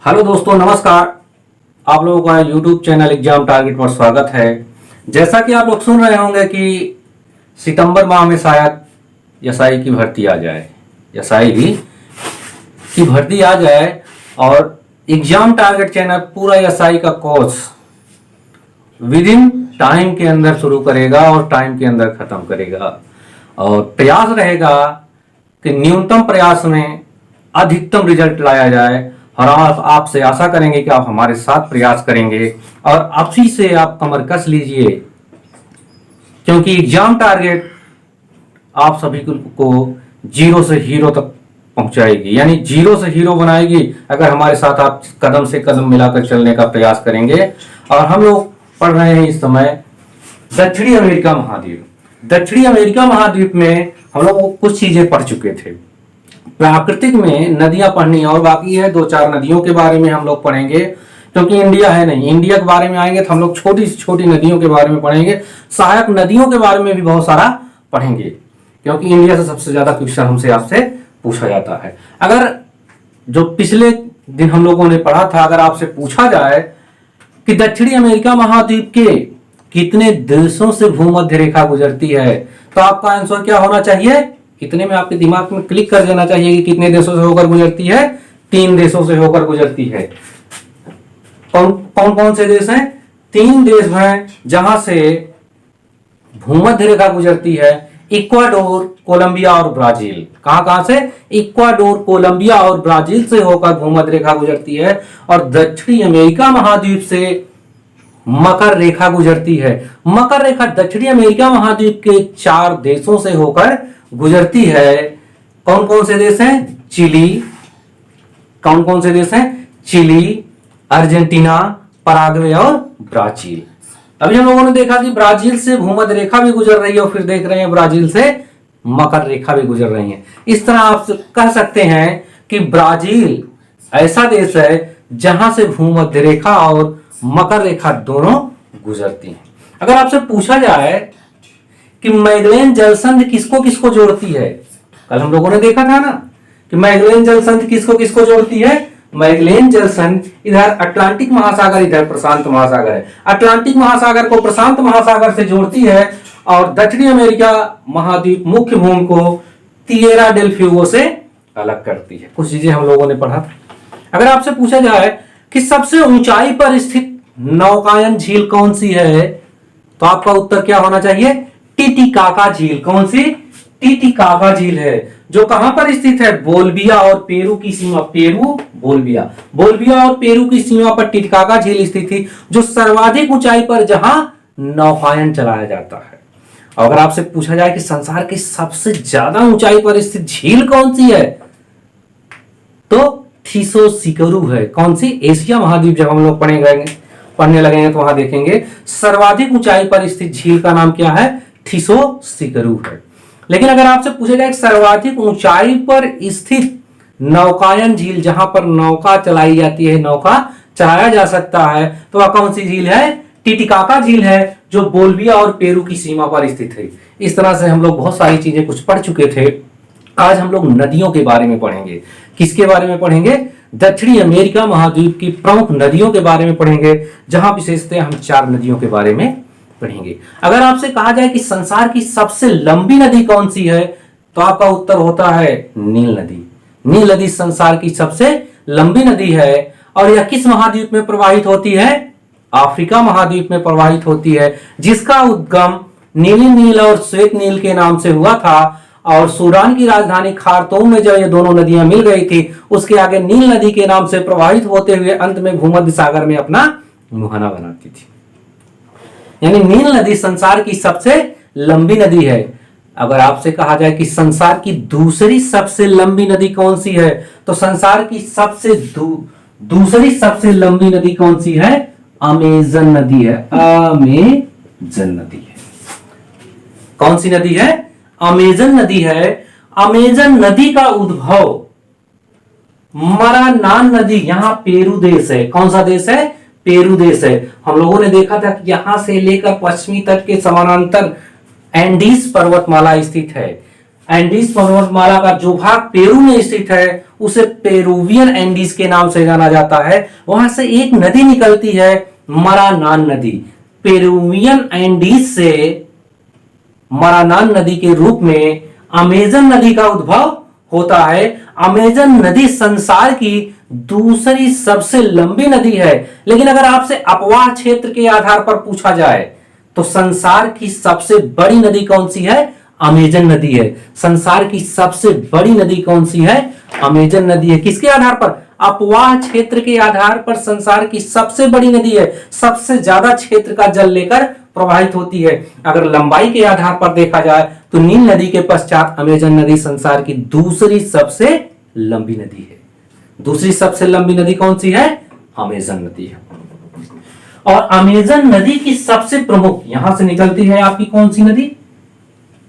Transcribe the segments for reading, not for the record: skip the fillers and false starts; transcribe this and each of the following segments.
Hello दोस्तों, नमस्कार। आप लोगों का यूट्यूब चैनल एग्जाम टारगेट पर स्वागत है। जैसा कि आप लोग सुन रहे होंगे कि सितंबर माह में शायद एसआई की भर्ती आ जाए, एसआई की भर्ती आ जाए और एग्जाम टारगेट चैनल पूरा एसआई का कोर्स विद इन टाइम के अंदर शुरू करेगा और टाइम के अंदर खत्म करेगा। और प्रयास रहेगा कि न्यूनतम प्रयास में अधिकतम रिजल्ट लाया जाए और आपसे आशा करेंगे कि आप हमारे साथ प्रयास करेंगे और आपसी से आप कमर कस लीजिए, क्योंकि एग्जाम टारगेट आप सभी को जीरो से हीरो तक पहुंचाएगी, यानी जीरो से हीरो बनाएगी अगर हमारे साथ आप कदम से कदम मिलाकर चलने का प्रयास करेंगे। और हम लोग पढ़ रहे हैं इस समय दक्षिणी अमेरिका महाद्वीप। दक्षिणी अमेरिका महाद्वीप में हम लोग कुछ चीजें पढ़ चुके थे। प्राकृतिक में नदियां पढ़नी और बाकी है, दो चार नदियों के बारे में हम लोग पढ़ेंगे, क्योंकि इंडिया है नहीं। इंडिया के बारे में आएंगे तो हम लोग छोटी से छोटी नदियों के बारे में पढ़ेंगे, सहायक नदियों के बारे में भी बहुत सारा पढ़ेंगे, क्योंकि इंडिया से सबसे ज्यादा क्वेश्चन हमसे आपसे पूछा जाता है। अगर जो पिछले दिन हम लोगों ने पढ़ा था, अगर आपसे पूछा जाए कि दक्षिणी अमेरिका महाद्वीप के कितने देशों से भूमध्य रेखा गुजरती है, तो आपका आंसर क्या होना चाहिए? इतने में आपके दिमाग में क्लिक कर देना चाहिए कि कितने देशों से होकर गुजरती है? 3 देशों से होकर गुजरती है। कौन कौन कौन से देश हैं? 3 देश हैं जहां से भूमध्य रेखा गुजरती है। इक्वाडोर, कोलंबिया और ब्राजील। कहां से? इक्वाडोर, कोलंबिया और ब्राजील से होकर भूमध्य रेखा गुजरती है। और दक्षिणी अमेरिका महाद्वीप से मकर रेखा गुजरती है। मकर रेखा दक्षिणी अमेरिका महाद्वीप के 4 देशों से होकर गुजरती है। कौन कौन से देश हैं? चिली। कौन कौन से देश हैं? चिली, अर्जेंटीना, पराग्वे और ब्राजील। अभी हम लोगों ने देखा कि ब्राजील से भूमध्य रेखा भी गुजर रही है और फिर देख रहे हैं ब्राजील से मकर रेखा भी गुजर रही है। इस तरह आप कह सकते हैं कि ब्राजील ऐसा देश है जहां से भूमध्य रेखा और मकर रेखा दोनों गुजरती हैं। अगर आपसे पूछा जाए कि मैगेलन जलसंधि किसको किसको जोड़ती है, कल हम लोगों ने देखा था ना कि मैगेलन जलसंधि किसको किसको जोड़ती है। मैगेलन जलसंधि इधर अटलांटिक महासागर, इधर प्रशांत महासागर है। अटलांटिक महासागर को प्रशांत महासागर से जोड़ती है और दक्षिणी अमेरिका महाद्वीप मुख्य भूमि को तिएरा डेल फ्यूगो से अलग करती है। कुछ चीजें हम लोगों ने पढ़ा था। अगर आपसे पूछा जाए कि सबसे ऊंचाई पर स्थित नौकायन झील कौन सी है, तो आपका उत्तर क्या होना चाहिए? टीटीकाका झील। कौन सी? टीटीकाका झील है, जो कहां पर स्थित है? बोल्विया और पेरू की सीमा। पेरू, बोल्विया और पेरू की सीमा पर टीटीकाका झील स्थित थी, जो सर्वाधिक ऊंचाई पर जहां नौकायन चलाया जाता है। अगर आपसे पूछा जाए कि संसार की सबसे ज्यादा ऊंचाई पर स्थित झील कौन सी है, तो थिसोसिकरू है। कौन सी? एशिया महाद्वीप जब हम लोग पढ़ने लगेंगे तो वहां देखेंगे सर्वाधिक ऊंचाई पर स्थित झील का नाम क्या है? थिसोसिकरू है। लेकिन अगर आपसे पूछा जाए सर्वाधिक ऊंचाई पर स्थित नौकायन झील, जहां पर नौका चलाई जाती है, नौका चलाया जा सकता है, तो वह कौन सी झील है? टीटीकाका झील है, जो बोल्विया और पेरू की सीमा पर स्थित है। इस तरह से हम लोग बहुत सारी चीजें कुछ पढ़ चुके थे। आज हम लोग नदियों के बारे में पढ़ेंगे। किसके बारे में पढ़ेंगे? दक्षिणी अमेरिका महाद्वीप की प्रमुख नदियों के बारे में पढ़ेंगे, जहां विशेषतः हम 4 नदियों के बारे में पढ़ेंगे। अगर आपसे कहा जाए कि संसार की सबसे लंबी नदी कौन सी है, तो आपका उत्तर होता है नील नदी। नील नदी संसार की सबसे लंबी नदी है और यह किस महाद्वीप में प्रवाहित होती है? अफ्रीका महाद्वीप में प्रवाहित होती है, जिसका उद्गम नीली नील और श्वेत नील के नाम से हुआ था। और सूडान की राजधानी खार्तूम में जब ये दोनों नदियां मिल गई थी, उसके आगे नील नदी के नाम से प्रवाहित होते हुए अंत में भूमध्य सागर में अपना मुहाना बनाती थी। यानी नील नदी संसार की सबसे लंबी नदी है। अगर आपसे कहा जाए कि संसार की दूसरी सबसे लंबी नदी कौन सी है, तो संसार की दूसरी सबसे लंबी नदी कौन सी है? अमेजन नदी है। अमेजन नदी है। कौन सी नदी है? अमेजन नदी है। अमेजन नदी का उद्भव मरानान नदी, यहां पेरू देश है। कौन सा देश है? पेरू देश है। हम लोगों ने देखा था कि यहां से लेकर पश्चिमी तट के समानांतर एंडीज पर्वतमाला स्थित है। एंडीज पर्वतमाला का जो भाग पेरू में स्थित है उसे पेरुवियन एंडीज के नाम से जाना जाता है। वहां से एक नदी निकलती है, मरानान नदी। पेरुवियन एंडीज से मरानान नदी के रूप में अमेजन नदी का उद्भव होता है। अमेजन नदी संसार की दूसरी सबसे लंबी नदी है। लेकिन अगर आपसे अपवाह क्षेत्र के आधार पर पूछा जाए तो संसार की सबसे बड़ी नदी कौन सी है? अमेजन नदी है। संसार की सबसे बड़ी नदी कौन सी है? अमेजन नदी है। किसके आधार पर? अपवाह क्षेत्र के आधार पर संसार की सबसे बड़ी नदी है, सबसे ज्यादा क्षेत्र का जल लेकर प्रवाहित होती है। अगर लंबाई के आधार पर देखा जाए तो नील नदी के पश्चात अमेजन नदी संसार की दूसरी सबसे लंबी नदी है। दूसरी सबसे लंबी नदी कौन सी है? अमेजन नदी है। और अमेजन नदी की सबसे प्रमुख यहां से निकलती है आपकी कौन सी नदी?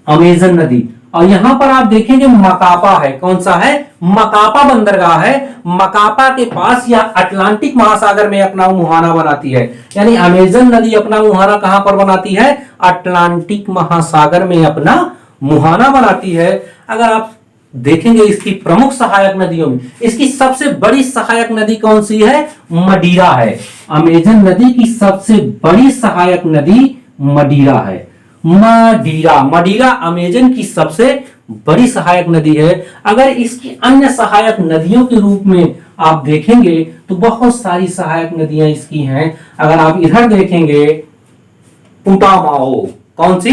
अमेजन नदी। और यहां पर आप देखेंगे मकापा है। कौन सा है? मकापा बंदरगाह है। मकापा के पास या अटलांटिक महासागर में अपना मुहाना बनाती है। यानी अमेजन नदी अपना मुहाना कहां पर बनाती है? अटलांटिक महासागर में अपना मुहाना बनाती है। अगर आप देखेंगे इसकी प्रमुख सहायक नदियों में इसकी सबसे बड़ी सहायक नदी कौन सी है? मडीरा है। अमेजन नदी की सबसे बड़ी सहायक नदी मडीरा है। मडीरा अमेजन की सबसे बड़ी सहायक नदी है। अगर इसकी अन्य सहायक नदियों के रूप में आप देखेंगे तो बहुत सारी सहायक नदियां इसकी हैं। अगर आप इधर देखेंगे पुटामाओ, कौन सी?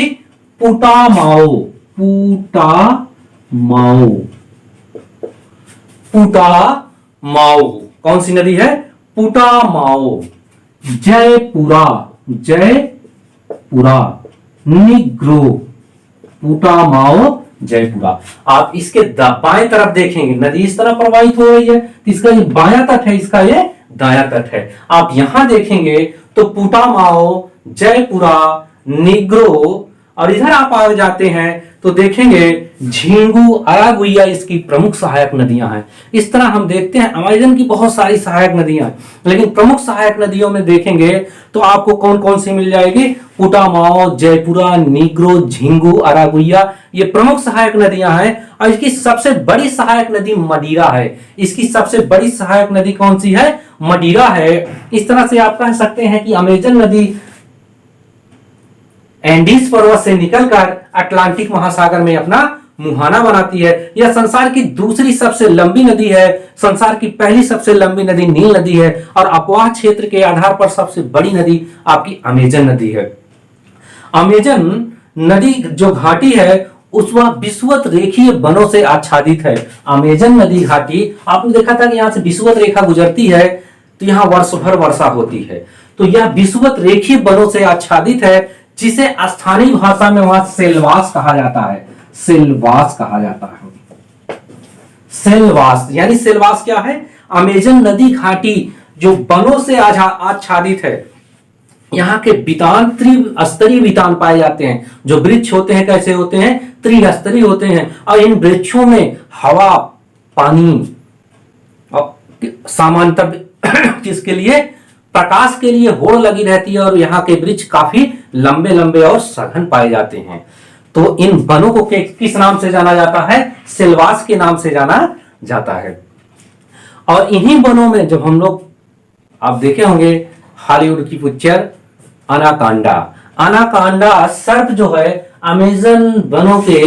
पुटामाओ, पुटामाओ, पुटामाओ कौन सी नदी है? पुटामाओ। जयपुरा, जयपुरा, निग्रो, पुटामाओ, जयपुरा। आप इसके बाएं तरफ देखेंगे नदी इस तरह प्रवाहित हो रही है, तो इसका ये बायां तट है, इसका ये दायां तट है। आप यहां देखेंगे तो पुटामाओ, जयपुरा, निग्रो, और इधर आप आ जाते हैं तो देखेंगे झींगू, अरागुइया इसकी प्रमुख सहायक नदियां हैं। इस तरह हम देखते हैं अमेजन की बहुत सारी सहायक नदियां, लेकिन प्रमुख सहायक नदियों में देखेंगे तो आपको कौन कौन सी मिल जाएगी? पुटामाओ, जयपुरा, निग्रो, झींगू, अरागुइया, ये प्रमुख सहायक नदियां हैं। और इसकी सबसे बड़ी सहायक नदी मडीरा है। इसकी सबसे बड़ी सहायक नदी कौन सी है? मडीरा है। इस तरह से आप कह सकते हैं कि अमेजन नदी एंडीज पर्वत से निकलकर अटलांटिक महासागर में अपना मुहाना बनाती है। यह संसार की दूसरी सबसे लंबी नदी है। संसार की पहली सबसे लंबी नदी नील नदी है और अपवाह क्षेत्र के आधार पर सबसे बड़ी नदी आपकी अमेजन नदी है। अमेजन नदी जो घाटी है उस वह विषुवत रेखीय वनों से आच्छादित है। अमेजन नदी घाटी आपने देखा था कि यहां से विषुवत रेखा गुजरती है तो यहां वर्ष भर वर्षा होती है। तो यह विषुवत रेखीय वनों से आच्छादित है, जिसे स्थानीय भाषा में वहां सेलवास कहा जाता है। सेलवास कहा जाता है। सेलवास यानी सेलवास क्या है? अमेजन नदी घाटी जो वनों से आच्छादित है। यहाँ के वितान त्रिस्तरीय वितान पाए जाते हैं। जो वृक्ष होते हैं कैसे होते हैं? त्रिस्तरीय होते हैं। और इन वृक्षों में हवा, पानी और सामान्यतः किसके लिए? प्रकाश के लिए होड़ लगी रहती है। और यहाँ के वृक्ष काफी लंबे लंबे और सघन पाए जाते हैं। तो इन वनों को किस नाम से जाना जाता है? सेलवास के नाम से जाना जाता है। और इन्हीं वनों में जब हम लोग आप देखे होंगे हॉलीवुड की पिक्चर अनाकांडा, अनाकांडा सर्प जो है अमेजन वनों के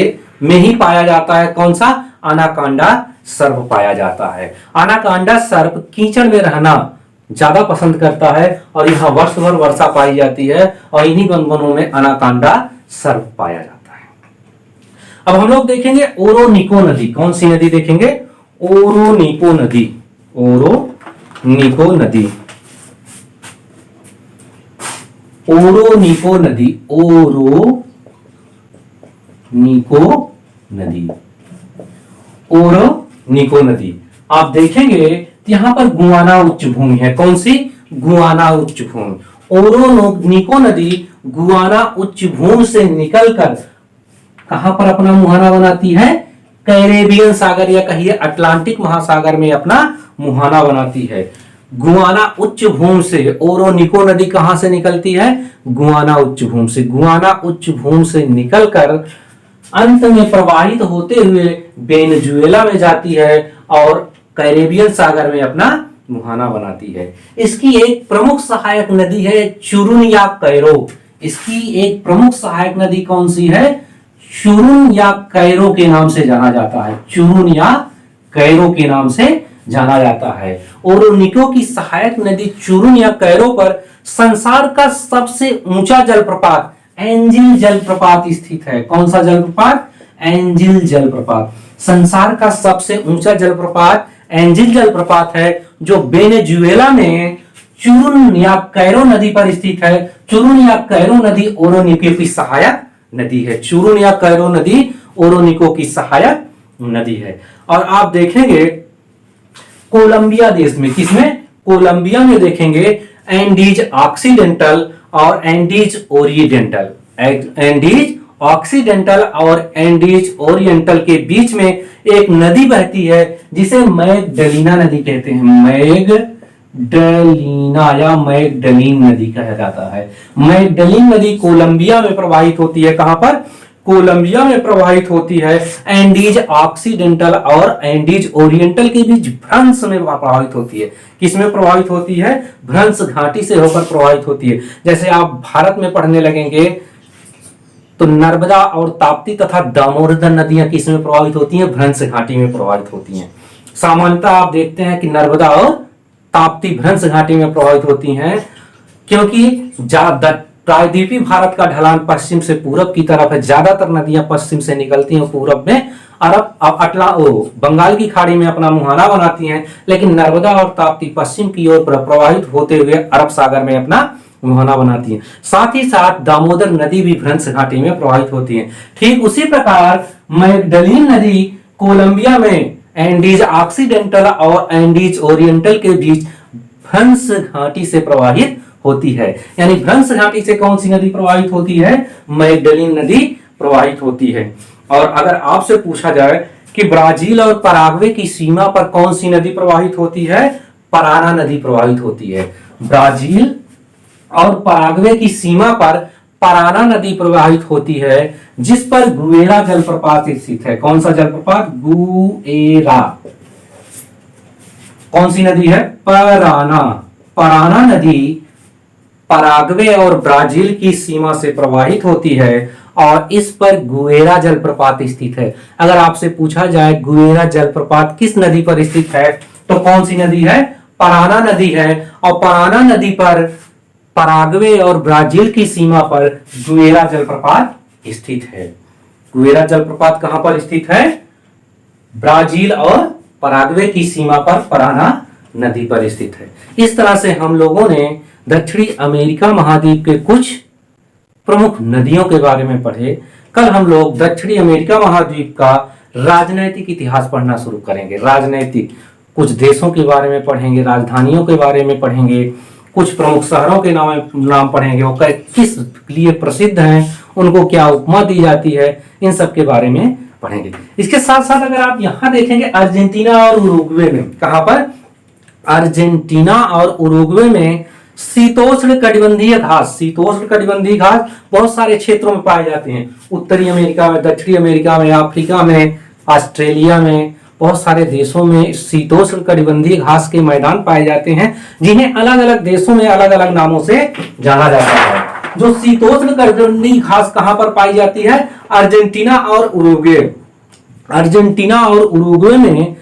में ही पाया जाता है। कौन सा? अनाकांडा सर्प पाया जाता है। अनाकांडा सर्प कीचड़ में रहना ज्यादा पसंद करता है और यहाँ वर्ष भर वर्षा पाई जाती है और इन्हीं वनों में अनाकांडा सर्प पाया जाता है। अब हम लोग देखेंगे ओरोनिको नदी। कौन सी नदी देखेंगे? ओरोनिको नदी। ओरोनिको नदी, ओरोनिको नदी, ओरोनिको नदी, ओरोनिको नदी। आप देखेंगे यहां पर गुआना उच्च भूमि है। कौन सी? गुआना उच्च भूमि। ओरोनिको नदी गुआना उच्च भूमि से निकलकर कहां पर अपना मुहाना बनाती है? कैरेबियन सागर या कहिए अटलांटिक महासागर में अपना मुहाना बनाती है। गुआना उच्च भूमि से ओरोनिको नदी कहां से निकलती है? गुआना उच्च भूमि से। गुआना उच्च भूमि से निकलकर अंत में प्रवाहित होते हुए वेनेजुएला में जाती है और कैरेबियन सागर में अपना मुहाना बनाती है। इसकी एक प्रमुख सहायक नदी है चुरुन या कैरो। इसकी एक प्रमुख सहायक नदी कौन सी है? चुरुन या कैरो के नाम से जाना जाता है। चुरुन या कैरो के नाम से जाना जाता है। ओरोनिको की सहायक नदी चुरुन या कैरो पर संसार का सबसे ऊंचा जलप्रपात एंजिल जलप्रपात स्थित है। कौन सा जलप्रपात? एंजिल जलप्रपात। संसार का सबसे ऊंचा जलप्रपात एंजिल जलप्रपात है, जो वेनेजुएला में चुरुन या कैरो नदी पर स्थित है। चुरुन या कैरो नदी ओरोनिको की सहायक नदी है। चुरुन या कैरो नदी ओरोनिको की सहायक नदी है। और आप देखेंगे कोलंबिया देश में, किसमें? कोलंबिया में देखेंगे एंडीज ऑक्सीडेंटल और एंडीज ओरिएंटल। एंडीज ऑक्सीडेंटल और एंडीज ओरिएंटल के बीच में एक नदी बहती है जिसे मैगडलीना नदी कहते हैं। मैगडलीना या मैगडलीन नदी कहा जाता है। मैगडलीन नदी कोलंबिया में प्रवाहित होती है। कहां पर? कोलंबिया में प्रवाहित होती है। एंडीज ऑक्सीडेंटल और एंडीज ओरिएंटल के बीच भ्रंश में प्रवाहित होती है। किसमें प्रवाहित होती है? भ्रंश घाटी से होकर प्रवाहित होती है। जैसे आप भारत में पढ़ने लगेंगे तो नर्मदा और ताप्ती तथा दामोदर नदियां किसमें प्रवाहित होती हैं? भ्रंश घाटी में प्रवाहित होती हैं। सामान्यतः आप देखते हैं कि नर्मदा और ताप्ती भ्रंश घाटी में प्रवाहित होती हैं, क्योंकि प्रायद्वीपीय भारत का ढलान पश्चिम से पूरब की तरफ है। ज्यादातर नदियां पश्चिम से निकलती हैं, पूरब में बंगाल की खाड़ी में अपना मुहाना बनाती हैं, लेकिन नर्मदा और ताप्ती पश्चिम की ओर प्रवाहित होते हुए अरब सागर में अपना मुहाना बनाती है। साथ ही साथ दामोदर नदी भी भ्रंश घाटी में प्रवाहित होती है। ठीक उसी प्रकार मैगडलीन नदी कोलंबिया में एंडीज ऑक्सीडेंटल और एंडीज ओरिएंटल के बीच भ्रंश घाटी से प्रवाहित होती है। यानी भ्रंश घाटी से कौन सी नदी प्रवाहित होती है? मैगडलीन नदी प्रवाहित होती है। और अगर आपसे पूछा जाए कि ब्राजील और पराग्वे की सीमा पर कौन सी नदी प्रवाहित होती है? पराना नदी प्रवाहित होती है। ब्राजील और पराग्वे की सीमा पर पराना नदी प्रवाहित होती है, जिस पर गुएरा जलप्रपात स्थित है। कौन सा जलप्रपात? गुएरा। कौन सी नदी है? पराना। पराना नदी पराग्वे और ब्राजील की सीमा से प्रवाहित होती है और इस पर गुएरा जलप्रपात स्थित है। अगर आपसे पूछा जाए गुएरा जलप्रपात किस नदी पर स्थित है, तो कौन सी नदी है? पराना नदी है। और पराना नदी पर पराग्वे और ब्राजील की सीमा पर गुएरा जलप्रपात स्थित है। गुएरा जलप्रपात कहां पर स्थित है? ब्राजील और पराग्वे की सीमा पर पराना नदी पर स्थित है। इस तरह से हम लोगों ने दक्षिणी अमेरिका महाद्वीप के कुछ प्रमुख नदियों के बारे में पढ़े। कल हम लोग दक्षिणी अमेरिका महाद्वीप का राजनैतिक इतिहास पढ़ना शुरू करेंगे। राजनैतिक कुछ देशों के बारे में पढ़ेंगे, राजधानियों के बारे में पढ़ेंगे, कुछ प्रमुख शहरों के नाम पढ़ेंगे, वो किस लिए प्रसिद्ध हैं, उनको क्या उपमा दी जाती है, इन सब के बारे में पढ़ेंगे। इसके साथ साथ अगर आप यहाँ देखेंगे अर्जेंटीना और उरुग्वे में, कहां पर? अर्जेंटीना और उरुग्वे में शीतोष्ण कटिबंधीय घास, शीतोष्ण कटिबंधीय घास बहुत सारे क्षेत्रों में पाए जाते हैं। उत्तरी अमेरिका में, दक्षिणी अमेरिका में, अफ्रीका में, ऑस्ट्रेलिया में, बहुत सारे देशों में शीतोष्ण कटिबंधीय घास के मैदान पाए जाते हैं, जिन्हें अलग अलग देशों में अलग अलग नामों से जाना जाता है। जो शीतोष्ण कटिबंधीय घास कहां पर पाई जाती है? अर्जेंटीना और उरुग्वे। अर्जेंटीना और उरुग्वे में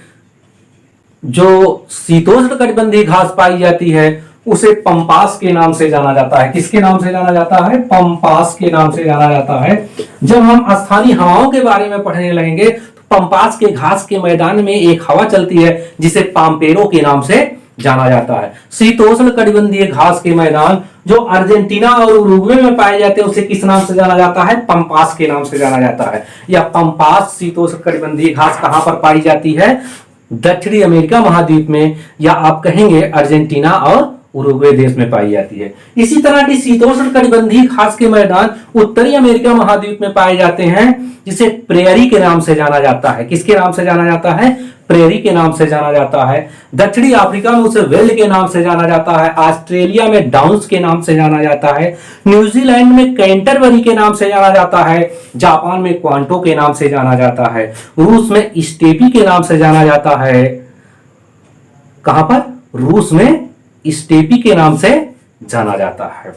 जो शीतोष्ण कटिबंधीय घास पाई जाती है उसे पंपास के नाम से जाना जाता है। किसके नाम से जाना जाता है? पंपास के नाम से जाना जाता है। जब हम स्थानीय हवाओं के बारे में पढ़ने लगेंगे तो पंपास के घास के मैदान में एक हवा चलती है जिसे पाम्पेरो के नाम से जाना जाता है। शीतोष्ण कटिबंधीय घास के मैदान जो अर्जेंटीना और उरुग्वे में पाए जाते हैं उसे किस नाम से जाना जाता है? पंपास के नाम से जाना जाता है। यह पंपास शीतोष्ण कटिबंधीय घास कहां पर पाई जाती है? दक्षिणी अमेरिका महाद्वीप में, या आप कहेंगे अर्जेंटीना और उरुग्वे देश में पाई जाती है। इसी तरह की शीतोष्ण कटिबंधीय घास के मैदान उत्तरी अमेरिका महाद्वीप में पाए जाते हैं, जिसे प्रेयरी के नाम से जाना जाता है। किसके नाम से जाना जाता है? प्रेयरी के नाम से जाना जाता है। दक्षिणी अफ्रीका में उसे वेल्ड के नाम से जाना जाता है। ऑस्ट्रेलिया में डाउन्स के नाम से जाना जाता है। न्यूजीलैंड में कैंटरबरी के नाम से जाना जाता है। जापान में क्वांटो के नाम से जाना जाता है। रूस में स्टेपी के नाम से जाना जाता है। कहां पर? रूस में स्टेपी के नाम से जाना जाता है।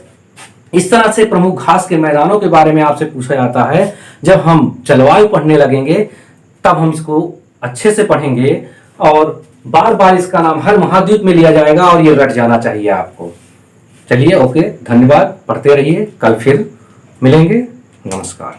इस तरह से प्रमुख घास के मैदानों के बारे में आपसे पूछा जाता है। जब हम जलवायु पढ़ने लगेंगे तब हम इसको अच्छे से पढ़ेंगे और बार बार इसका नाम हर महाद्वीप में लिया जाएगा और ये रट जाना चाहिए आपको। चलिए, ओके, धन्यवाद, पढ़ते रहिए, कल फिर मिलेंगे, नमस्कार।